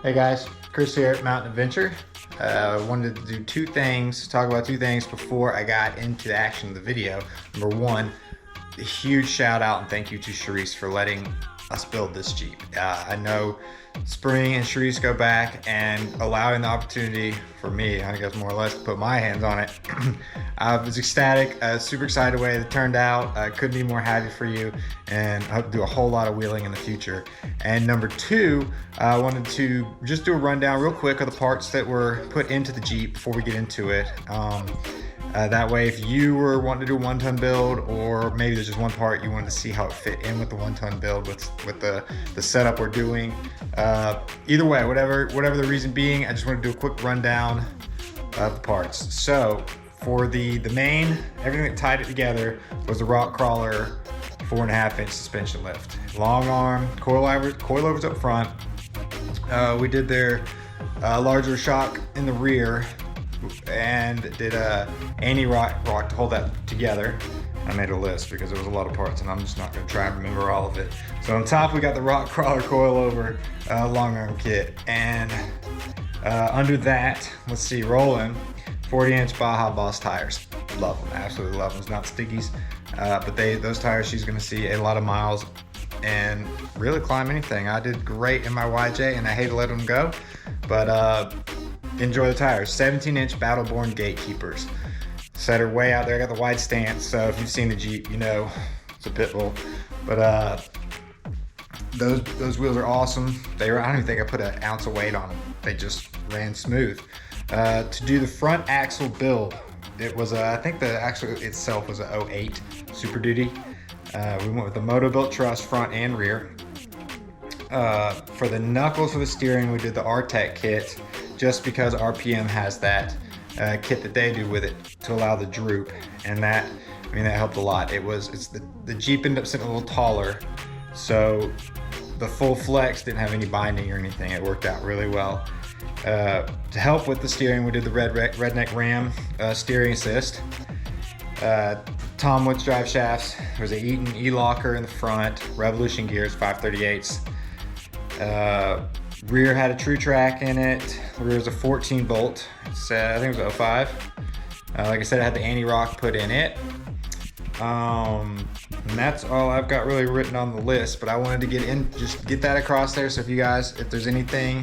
Hey guys, Chris here at Mountain Adventure. Wanted to do talk about two things before I got into the action of the video. Number one, a huge shout out and thank you to Cherisse for letting us build this Jeep. I know Spring and Cherisse go back and allowing the opportunity for me, I guess more or less, to put my hands on it. I was ecstatic, super excited the way it turned out. I couldn't be more happy for you, and I hope to do a whole lot of wheeling in the future. And number two, I wanted to just do a rundown real quick of the parts that were put into the Jeep before we get into it. That way, if you were wanting to do a 1-ton build, or maybe there's just one part you wanted to see how it fit in with the 1-ton build with the setup we're doing. Either way, whatever the reason being, I just want to do a quick rundown of the parts. So for the main, everything that tied it together was the Krawler 4.5-inch suspension lift. Long arm, coilovers up front. We did their larger shock in the rear, and did a anti-rock to hold that together. I made a list because there was a lot of parts and I'm just not going to try and remember all of it. So on top we got the Krawler coilover long arm kit, and under that, let's see, rolling 40-inch Baja Boss tires. Love them, absolutely love them. It's not Stiggies, but those tires, she's going to see a lot of miles and really climb anything. I did great in my YJ and I hate to let them go, but enjoy the tires. 17-inch Battleborn gatekeepers. Set her way out there. I got the wide stance, so if you've seen the Jeep, you know it's a pit bull. But those wheels are awesome. I don't even think I put an ounce of weight on them. They just ran smooth. To do the front axle build, it was I think the axle itself was a 08 Super Duty. We went with the Motobilt truss front and rear. For the knuckles for the steering, we did the RTEC kit, just because RPM has that kit that they do with it to allow the droop, and that helped a lot. The Jeep ended up sitting a little taller, so the full flex didn't have any binding or anything. It worked out really well. To help with the steering, we did the Redneck Ram steering assist. Tom Woods drive shafts. There was an Eaton E-locker in the front, Revolution gears, 538s. Rear had a True Track in it. The rear was a 14 bolt. I think it was 05. Like I said, I had the anti-rock put in it. And that's all I've got really written on the list, but I wanted to get that across there. So if there's anything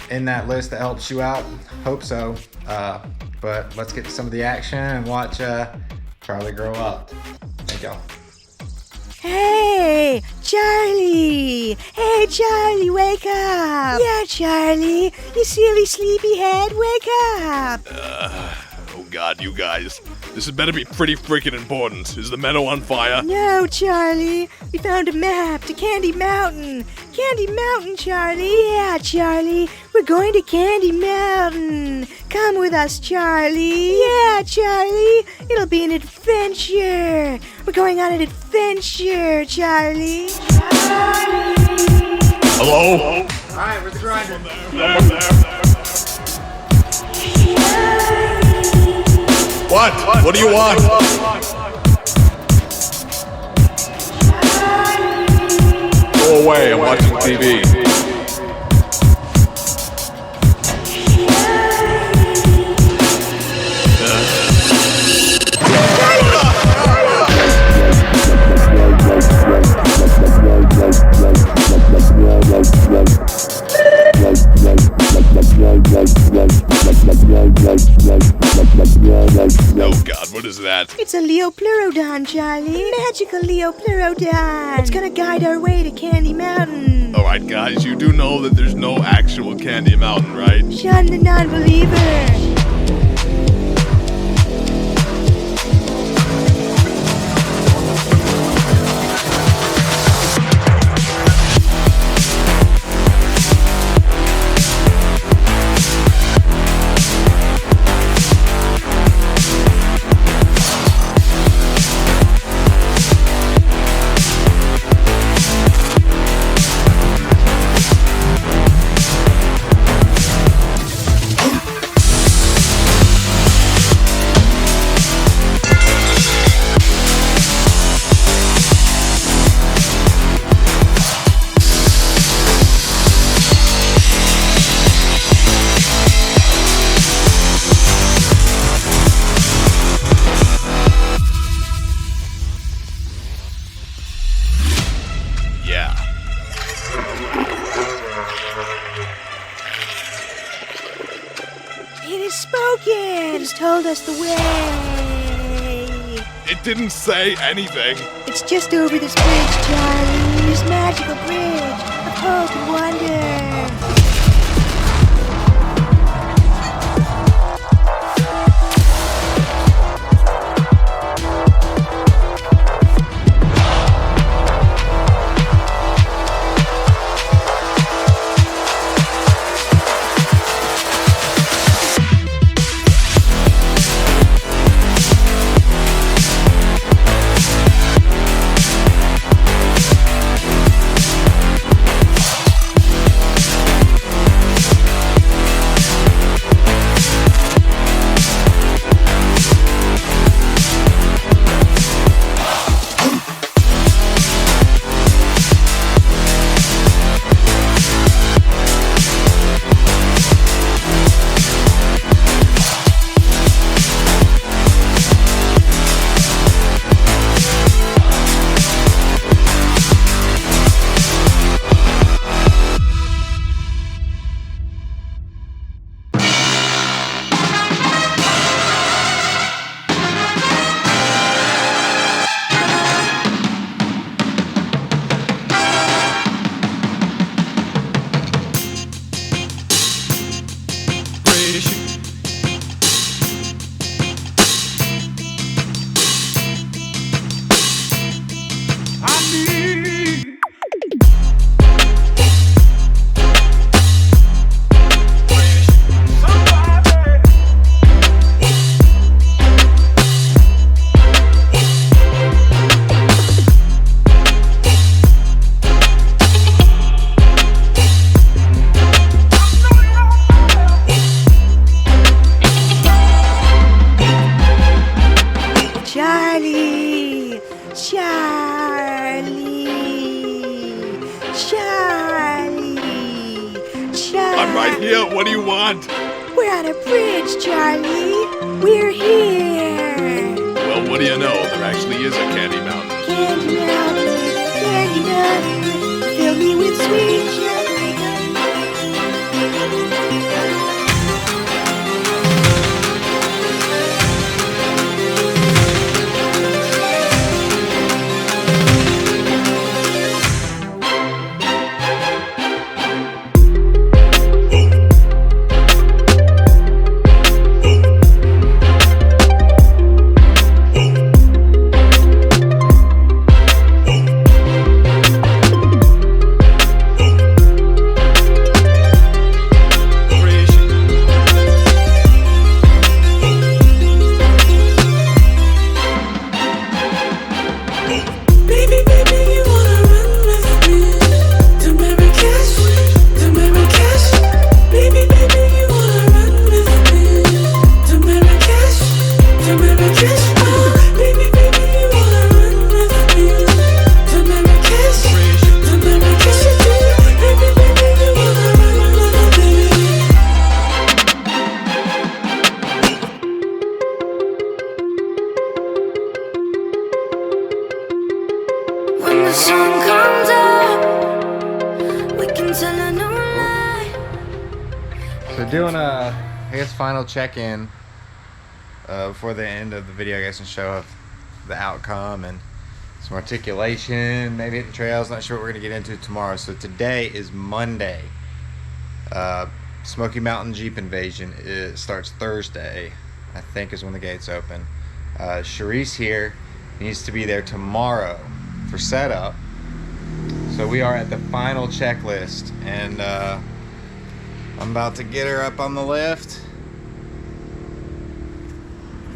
in that list that helps you out, hope so. But let's get to some of the action and watch Charlie grow up. Thank y'all. Hey, Charlie! Hey, Charlie, wake up! Yeah, Charlie, you silly sleepyhead, wake up! Oh God, you guys. This had better be pretty freaking important. Is the meadow on fire? No, Charlie. We found a map to Candy Mountain. Candy Mountain, Charlie. Yeah, Charlie. We're going to Candy Mountain. Come with us, Charlie. Yeah, Charlie. It'll be an adventure. We're going on an adventure, Charlie. Hello? Alright, where's the grinder? Someone there. What? What do you want? Go away, I'm watching TV. Oh God, what is that? It's a Leopleurodon, Charlie. Magical Leopleurodon. It's gonna guide our way to Candy Mountain. Alright guys, you do know that there's no actual Candy Mountain, right? Shun the non-believer. broken. He just told us the way. It didn't say anything. It's just over this bridge, Charlie. This magical bridge of hope and wonder. I'm right here. What do you want? We're on a bridge, Charlie. We're here. Well, what do you know? There actually is a Candy Mountain. Candy Mountain, Candy Mountain, fill me with sweet sugar. When the sun comes up, we can tell a new lie. So doing a, I guess, final check-in before the end of the video, I guess, and show of the outcome and some articulation, maybe hitting trails. Not sure what we're gonna get into tomorrow. So today is Monday. Smoky Mountain Jeep Invasion. It starts Thursday, I think, is when the gates open. Cherisse here needs to be there tomorrow for setup. So we are at the final checklist, and I'm about to get her up on the lift.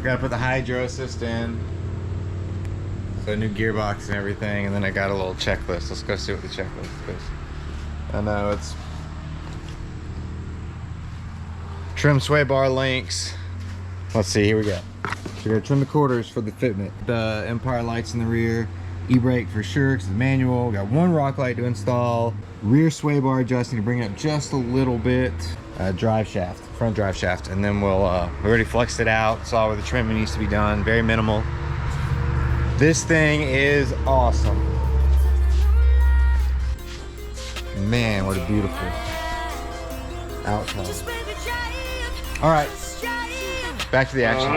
Gotta put the hydro assist in, so new gearbox and everything, and then I got a little checklist. Let's go see what the checklist is. I know it's trim sway bar links. Let's see, here we go. So we're gonna trim the quarters for the fitment. The Empire lights in the rear, e-brake for sure because it's manual. Got one rock light to install. Rear sway bar adjusting to bring it up just a little bit. Drive shaft, front drive shaft, and then we'll we already flexed it out, saw where the trimming needs to be done. Very minimal. This thing is awesome. Man, what a beautiful outcome. All right, back to the action.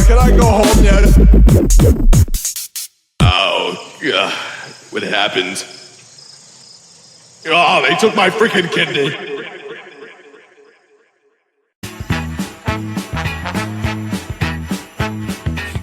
Can I go home yet? Oh, yeah. What happened? Oh, they took my freaking kidney.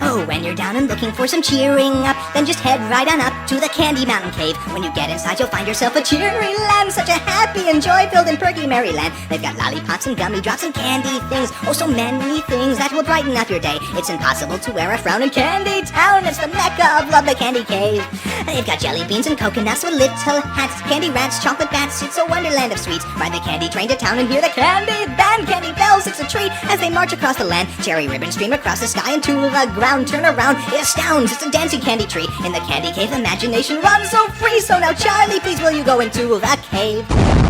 Oh, when you're down and looking for some cheering up, then just head right on up to the Candy Mountain Cave. When you get inside, you'll find yourself a cheery land, such a happy and joy-filled and perky merry land. They've got lollipops and gummy drops and candy things, oh, so many things that will brighten up your day. It's impossible to wear a frown in Candy Town. It's the mecca of love, the Candy Cave. They've got jelly beans and coconuts with little hats, candy rats, chocolate bats. It's a wonderland of sweets. Ride the candy train to town and hear the candy band. Candy bells, it's a treat as they march across the land. Cherry ribbons stream across the sky into the ground. Turn around, it astounds, it's a dancing candy tree. In the Candy Cave, imagination runs so free. So now, Charlie, please will you go into the cave?